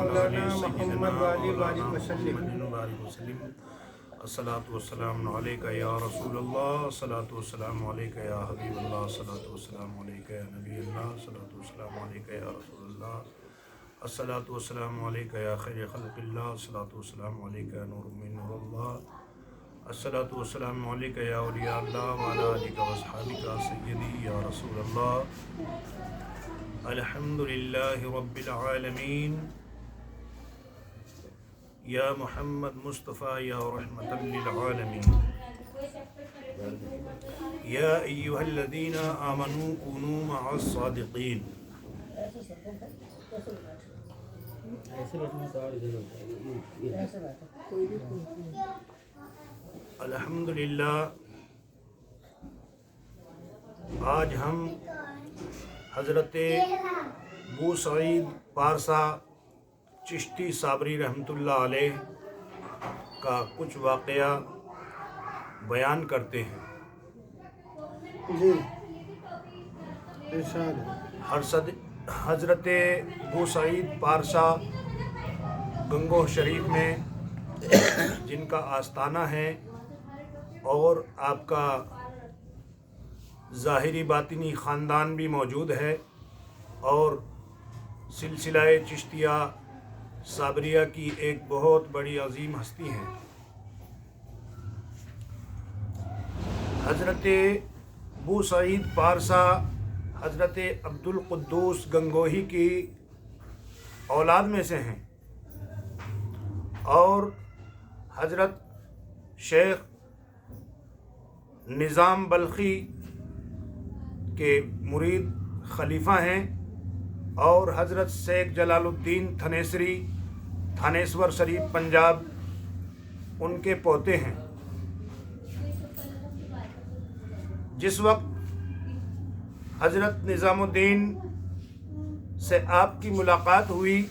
مولانا محمد والی مولانا بارک وسلم۔ محمد بارک وسلم۔ الصلاۃ والسلام علیک یا رسول اللہ، الصلاۃ والسلام علیک یا حبیب اللہ، الصلاۃ والسلام علیک یا نبی اللہ، الصلاۃ والسلام علیک یا رسول اللہ، الصلاۃ والسلام علیک یا خیر خلق اللہ، الصلاۃ والسلام علیک یا نور من نور اللہ، الصلاۃ والسلام علیک یا اولیاء اللہ وعلی آلک و اصحابک سیدی یا رسول اللہ۔ الحمد للہ رب العالمین، یا محمد مصطفیٰ یا رحمۃ للعالمین، یا ایہا الذین آمنوا کونوا مع الصادقین۔ الحمد للہ، آج ہم حضرت ابو سعید پارسا چشتی صابری رحمۃ اللہ علیہ کا کچھ واقعہ بیان کرتے ہیں۔ جی ارشاد۔ حضرت ابو سعید پارسا گنگوہ شریف میں جن کا آستانہ ہے اور آپ کا ظاہری باطنی خاندان بھی موجود ہے، اور سلسلہ چشتیہ صابریہ کی ایک بہت بڑی عظیم ہستی ہیں۔ حضرت ابو سعید پارسا حضرت عبد القدوس گنگوہی کی اولاد میں سے ہیں، اور حضرت شیخ نظام بلخی کے مرید خلیفہ ہیں، اور حضرت شیخ جلال الدین تھنیسری تھانیسور شریف پنجاب ان کے پوتے ہیں۔ جس وقت حضرت نظام الدین سے آپ کی ملاقات ہوئی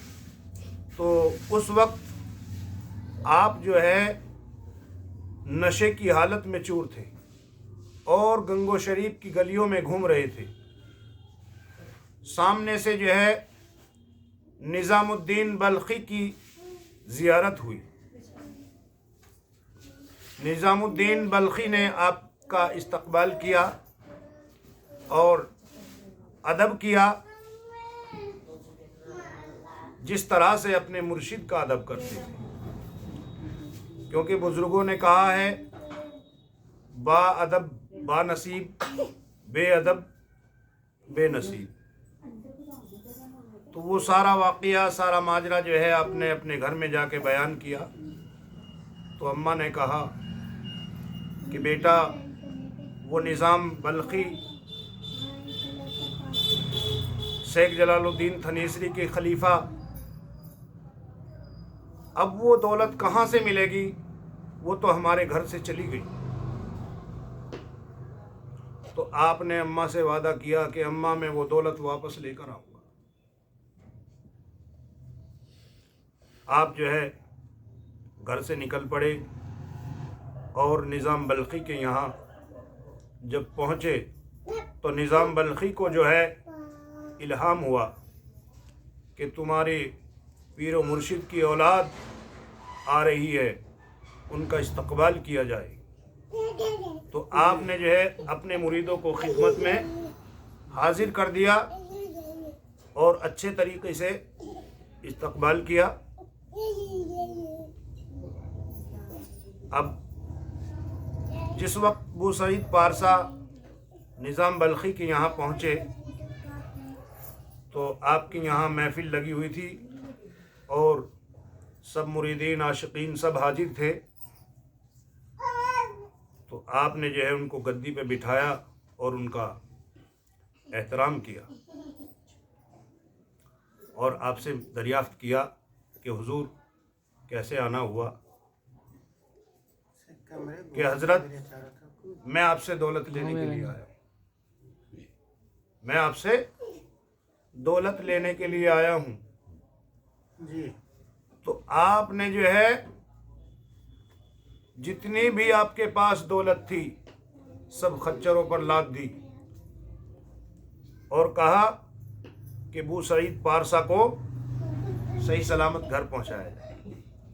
تو اس وقت آپ جو ہے نشے کی حالت میں چور تھے اور گنگو شریف کی گلیوں میں گھوم رہے تھے۔ سامنے سے جو ہے نظام الدین بلخی کی زیارت ہوئی۔ نظام الدین بلخی نے آپ کا استقبال کیا اور ادب کیا، جس طرح سے اپنے مرشد کا ادب کرتے تھے، کیونکہ بزرگوں نے کہا ہے با ادب با نصیب، بے ادب بے نصیب۔ تو وہ سارا واقعہ، سارا ماجرا جو ہے آپ نے اپنے گھر میں جا کے بیان کیا۔ تو اماں نے کہا کہ بیٹا، وہ نظام بلخی شیخ جلال الدین تھنیسری کے خلیفہ، اب وہ دولت کہاں سے ملے گی؟ وہ تو ہمارے گھر سے چلی گئی۔ تو آپ نے اماں سے وعدہ کیا کہ اماں میں وہ دولت واپس لے کر آؤں گا۔ آپ جو ہے گھر سے نکل پڑے اور نظام بلخی کے یہاں جب پہنچے تو نظام بلخی کو جو ہے الہام ہوا کہ تمہاری پیر و مرشد کی اولاد آ رہی ہے، ان کا استقبال کیا جائے۔ تو آپ نے جو ہے اپنے مریدوں کو خدمت میں حاضر کر دیا اور اچھے طریقے سے استقبال کیا۔ اب جس وقت ابو سعید پارسا نظام بلخی کے یہاں پہنچے تو آپ کے یہاں محفل لگی ہوئی تھی اور سب مریدین عاشقین سب حاضر تھے۔ تو آپ نے جو ہے ان کو گدی پہ بٹھایا اور ان کا احترام کیا، اور آپ سے دریافت کیا کہ حضور کیسے آنا ہوا؟ کہ حضرت میں آپ سے دولت لینے کے لیے آیا ہوں، میں آپ سے دولت لینے کے لیے آیا ہوں۔ جی تو آپ نے جو ہے جتنی بھی آپ کے پاس دولت تھی سب خچروں پر لاد دی اور کہا کہ ابو سعید پارسا کو صحیح سلامت گھر پہنچایا جائے۔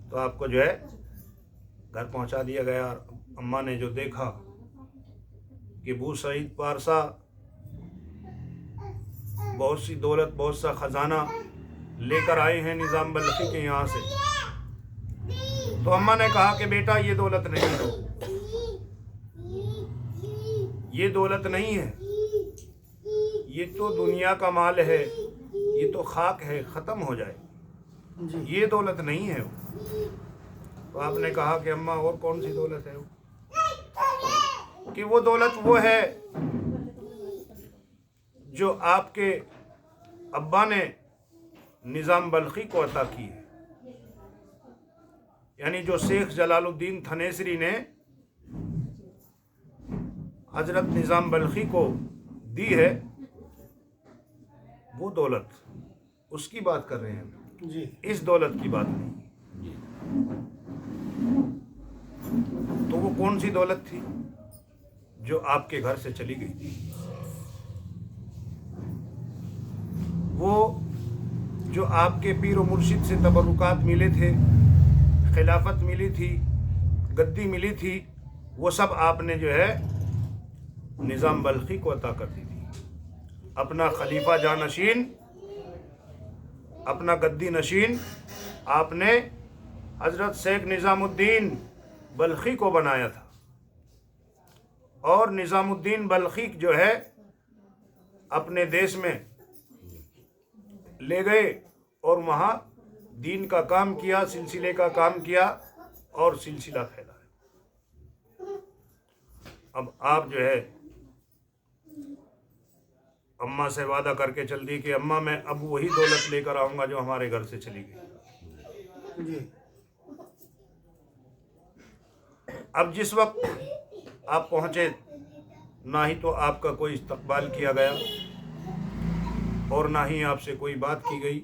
تو آپ کو جو ہے گھر پہنچا دیا گیا۔ اماں نے جو دیکھا کہ ابو سعید پارسا بہت سی دولت، بہت سا خزانہ لے کر آئے ہیں نظام بلخی کے یہاں سے، تو اماں نے کہا کہ بیٹا یہ دولت نہیں ہے، یہ دولت نہیں ہے، یہ تو دنیا کا مال ہے، یہ تو خاک ہے، ختم ہو جائے، یہ دولت نہیں ہے۔ تو آپ نے کہا کہ اماں اور کون سی دولت ہے؟ کہ وہ دولت وہ ہے جو آپ کے ابا نے نظام بلخی کو عطا کی ہے، یعنی جو شیخ جلال الدین تھنیسری نے حضرت نظام بلخی کو دی ہے، وہ دولت، اس کی بات کر رہے ہیں جی اس دولت کی بات نہیں۔ تو وہ کون سی دولت تھی جو آپ کے گھر سے چلی گئی تھی؟ وہ جو آپ کے پیر و مرشد سے تبرکات ملے تھے، خلافت ملی تھی، گدی ملی تھی، وہ سب آپ نے جو ہے نظام بلخی کو عطا کر دی تھی۔ اپنا خلیفہ جانشین، اپنا گدی نشین آپ نے حضرت شیخ نظام الدین بلخی کو بنایا تھا، اور نظام الدین بلخی جو ہے اپنے دیش میں لے گئے اور وہاں دین کا کام کیا، سلسلے کا کام کیا اور سلسلہ پھیلایا۔ اب آپ جو ہے اماں سے وعدہ کر کے چل دی کہ اماں میں اب وہی دولت لے کر آؤں گا جو ہمارے گھر سے چلی گئی۔ جی اب جس وقت آپ پہنچے، نہ ہی تو آپ کا کوئی استقبال کیا گیا اور نہ ہی آپ سے کوئی بات کی گئی،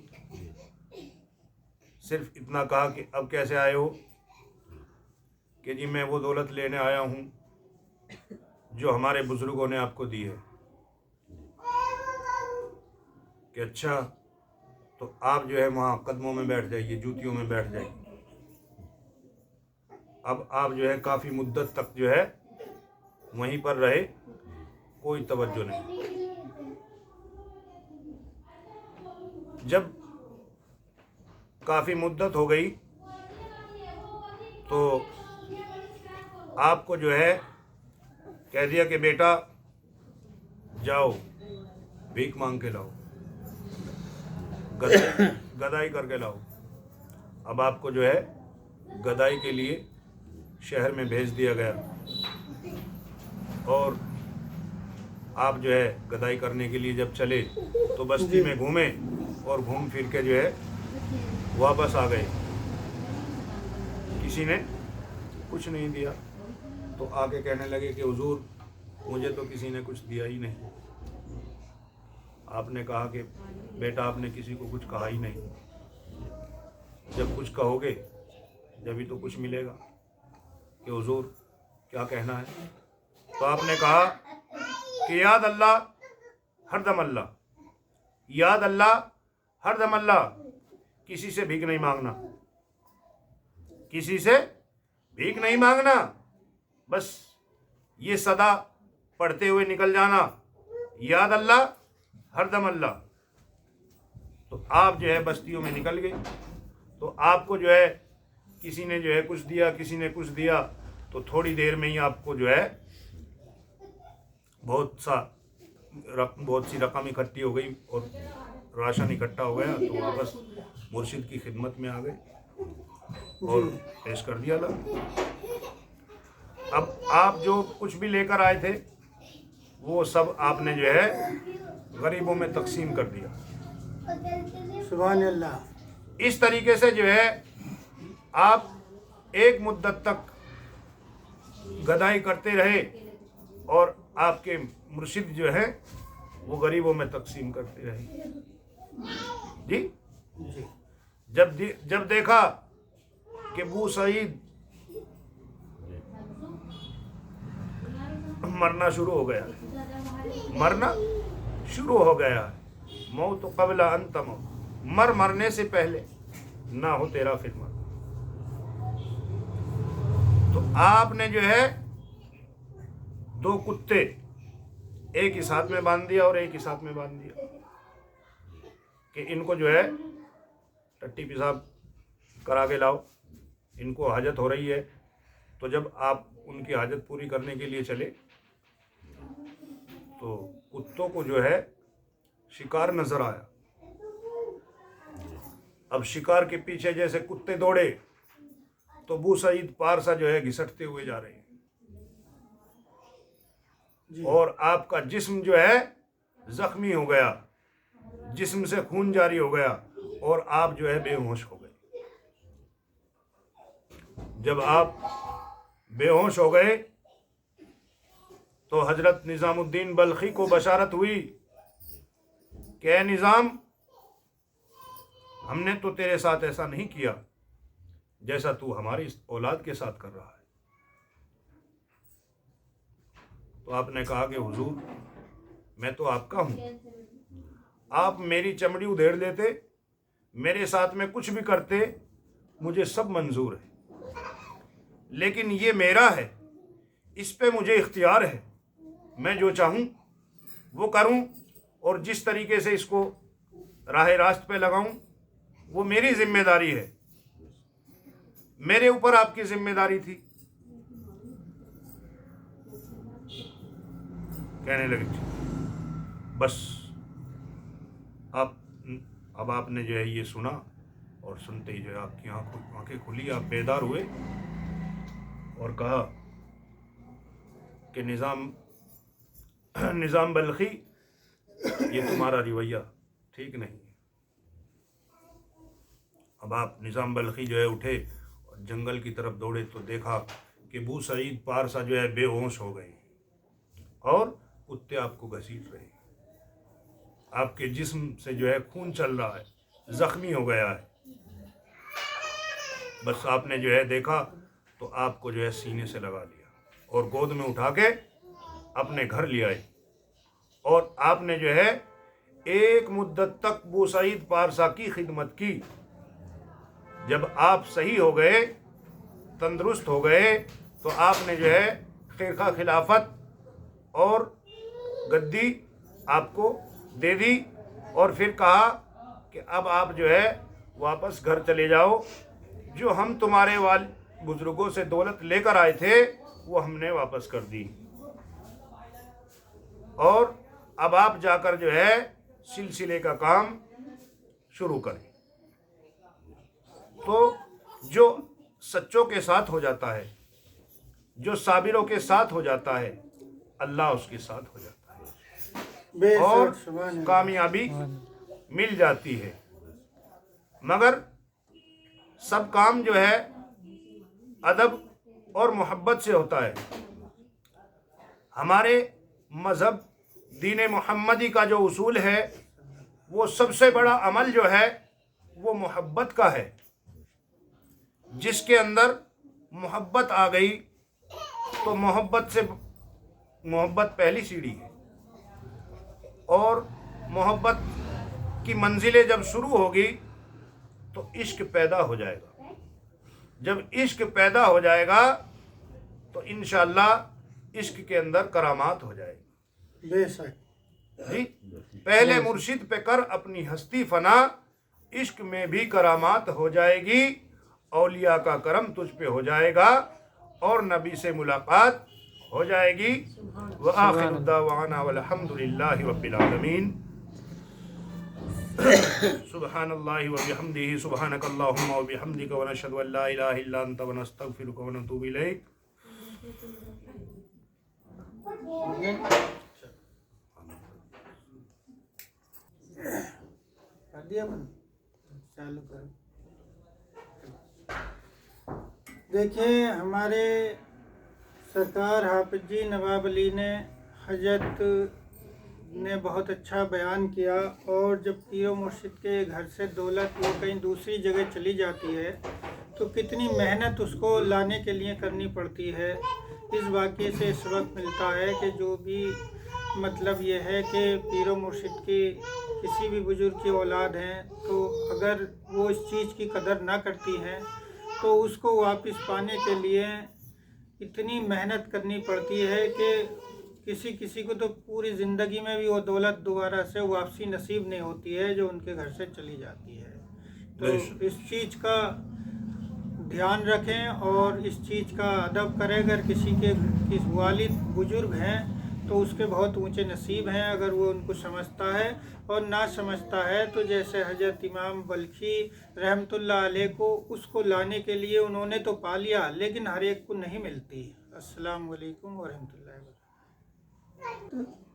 صرف اتنا کہا کہ اب کیسے آئے ہو؟ کہ جی میں وہ دولت لینے آیا ہوں جو ہمارے بزرگوں نے آپ کو دی ہے۔ کہ اچھا، تو آپ جو ہے وہاں قدموں میں بیٹھ جائیے، جوتیوں میں بیٹھ جائیے۔ اب آپ جو ہے کافی مدت تک جو ہے وہیں پر رہے، کوئی توجہ نہیں۔ جب کافی مدت ہو گئی تو آپ کو جو ہے کہہ دیا کہ بیٹا جاؤ بھیک مانگ کے لاؤ، گدائی کر کے لاؤ۔ اب آپ کو جو ہے گدائی کے لیے شہر میں بھیج دیا گیا، اور آپ جو ہے گدائی کرنے کے لیے جب چلے تو بستی میں گھومے اور گھوم پھر کے جو ہے واپس آ گئے، کسی نے کچھ نہیں دیا۔ تو آ کے کہنے لگے کہ حضور مجھے تو کسی نے کچھ دیا ہی نہیں۔ آپ نے کہا کہ بیٹا آپ نے کسی کو کچھ کہا ہی نہیں، جب کچھ کہو گے جبھی تو کچھ ملے گا۔ کہ حضور کیا کہنا ہے؟ تو آپ نے کہا کہ یاد اللہ ہر دم اللہ، یاد اللہ ہر دم اللہ، کسی سے بھیک نہیں مانگنا، کسی سے بھیک نہیں مانگنا، بس یہ صدا پڑھتے ہوئے نکل جانا، یاد اللہ ہر دم اللہ۔ تو آپ جو ہے بستیوں میں نکل گئے، تو آپ کو جو ہے کسی نے جو ہے کچھ دیا، کسی نے کچھ دیا، تو تھوڑی دیر میں ہی آپ کو جو ہے بہت سی رقم اکٹھی ہو گئی اور راشن اکٹھا ہو گیا، تو واپس مرشد کی خدمت میں آ گئے اور پیش کر دیا تھا۔ اب آپ جو کچھ بھی لے کر آئے تھے وہ سب آپ نے جو ہے غریبوں میں تقسیم کر دیا۔ سبحان اللہ۔ اس طریقے سے جو ہے آپ ایک مدت تک گدائی کرتے رہے اور آپ کے مرشد جو ہے وہ غریبوں میں تقسیم کرتے رہے۔ جی جب دیکھا کہ ابو سعید مرنا شروع ہو گیا، موت قبل ان تموت، مرنے سے پہلے نہ ہو تیرا فرمان۔ تو آپ نے جو ہے 2 کتے ایک ہی ساتھ میں باندھ دیا اور ایک ہی ساتھ میں باندھ دیا کہ ان کو جو ہے ٹٹی پیشاب کرا کے لاؤ، ان کو حاجت ہو رہی ہے۔ تو جب آپ ان کی حاجت پوری کرنے کے لیے چلے تو کتوں کو جو ہے شکار نظر آیا۔ اب شکار کے پیچھے جیسے کتے دوڑے تو ابو سعید پارسا جو ہے گھسٹتے ہوئے جا رہے ہیں، اور آپ کا جسم جو ہے زخمی ہو گیا، جسم سے خون جاری ہو گیا اور آپ جو ہے بے ہوش ہو گئے۔ جب آپ بے ہوش ہو گئے تو حضرت نظام الدین بلخی کو بشارت ہوئی کہ اے نظام، ہم نے تو تیرے ساتھ ایسا نہیں کیا جیسا تو ہماری اولاد کے ساتھ کر رہا ہے۔ تو آپ نے کہا کہ حضور، میں تو آپ کا ہوں، آپ میری چمڑی ادھیڑ دیتے، میرے ساتھ میں کچھ بھی کرتے، مجھے سب منظور ہے، لیکن یہ میرا ہے، اس پہ مجھے اختیار ہے، میں جو چاہوں وہ کروں، اور جس طریقے سے اس کو راہ راست پہ لگاؤں وہ میری ذمہ داری ہے، میرے اوپر آپ کی ذمہ داری تھی۔ کہنے لگے بس اب آپ نے جو ہے یہ سنا، اور سنتے ہی جو ہے آپ کی آنکھیں کھلی، آپ بیدار ہوئے اور کہا کہ نظام بلخی، یہ تمہارا رویہ ٹھیک نہیں ہے۔ اب آپ نظام بلخی جو ہے اٹھے اور جنگل کی طرف دوڑے تو دیکھا کہ ابو سعید پارسا جو ہے بے ہوش ہو گئے اور کتے آپ کو گھسیٹ رہے ہیں، آپ کے جسم سے جو ہے خون چل رہا ہے، زخمی ہو گیا ہے۔ بس آپ نے جو ہے دیکھا تو آپ کو جو ہے سینے سے لگا لیا اور گود میں اٹھا کے اپنے گھر لے آئے، اور آپ نے جو ہے ایک مدت تک ابو سعید پارسا کی خدمت کی۔ جب آپ صحیح ہو گئے، تندرست ہو گئے، تو آپ نے جو ہے خرقہ خلافت اور گدی آپ کو دے دی، اور پھر کہا کہ اب آپ جو ہے واپس گھر چلے جاؤ، جو ہم تمہارے بزرگوں سے دولت لے کر آئے تھے وہ ہم نے واپس کر دی، اور اب آپ جا کر جو ہے سلسلے کا کام شروع کریں۔ تو جو سچوں کے ساتھ ہو جاتا ہے، جو صابروں کے ساتھ ہو جاتا ہے، اللہ اس کے ساتھ ہو جاتا ہے اور کامیابی مل جاتی ہے۔ مگر سب کام جو ہے ادب اور محبت سے ہوتا ہے۔ ہمارے مذہب دین محمدی کا جو اصول ہے، وہ سب سے بڑا عمل جو ہے وہ محبت کا ہے۔ جس کے اندر محبت آ گئی تو محبت پہلی سیڑھی ہے، اور محبت کی منزلیں جب شروع ہوگی تو عشق پیدا ہو جائے گا۔ جب عشق پیدا ہو جائے گا تو انشاءاللہ عشق کے اندر کرامات ہو جائے گی۔ بے شک جی، پہلے مرشد پہ کر اپنی ہستی فنا، عشق میں بھی کرامات ہو جائے گی، اولیاء کا کرم تجھ پہ ہو جائے گا اور نبی سے ملاقات ہو جائے گی۔ وآخر دعوانا والحمد للہ رب العالمین۔ سبحان اللہ وبحمدہ، سبحانک اللہم وبحمدک، ونشہد ان لا الہ الا انت، ونستغفرک ونتوب الیک۔ چالو کرو۔ دیکھیں، ہمارے سرکار حافظ جی نواب علی نے حضرت نے بہت اچھا بیان کیا، اور جب پیر و مرشد کے گھر سے دولت وہ کہیں دوسری جگہ چلی جاتی ہے تو کتنی محنت اس کو لانے کے لیے کرنی پڑتی ہے۔ اس واقعے سے سبق ملتا ہے کہ جو بھی مطلب یہ ہے کہ پیر و مرشد کی کسی بھی بزرگ کی اولاد ہیں تو اگر وہ اس چیز کی قدر نہ کرتی ہیں تو اس کو واپس پانے کے لیے اتنی محنت کرنی پڑتی ہے کہ کسی کو تو پوری زندگی میں بھی وہ دولت دوبارہ سے واپسی نصیب نہیں ہوتی ہے جو ان کے گھر سے چلی جاتی ہے. تو اس چیز کا دھیان رکھیں اور اس چیز کا ادب کریں. اگر کسی کے والد بزرگ ہیں تو اس کے بہت اونچے نصیب ہیں اگر وہ ان کو سمجھتا ہے، اور نہ سمجھتا ہے تو جیسے حضرت امام بلخی رحمۃ اللہ علیہ کو اس کو لانے کے لیے انہوں نے تو پا لیا لیکن ہر ایک کو نہیں ملتی. السلام علیکم ورحمۃ اللہ وبرکاتہ.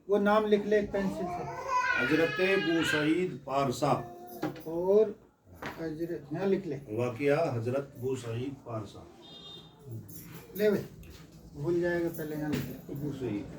وہ نام لکھ لے ایک پینسل سے. حضرت ابو سعید پارسا. اور حضرت یہاں لکھ لے. واقعہ حضرت ابو سعید پارسا. لے بھائی بھول جائے گا پہلے یہاں لکھ لے. ابو سعید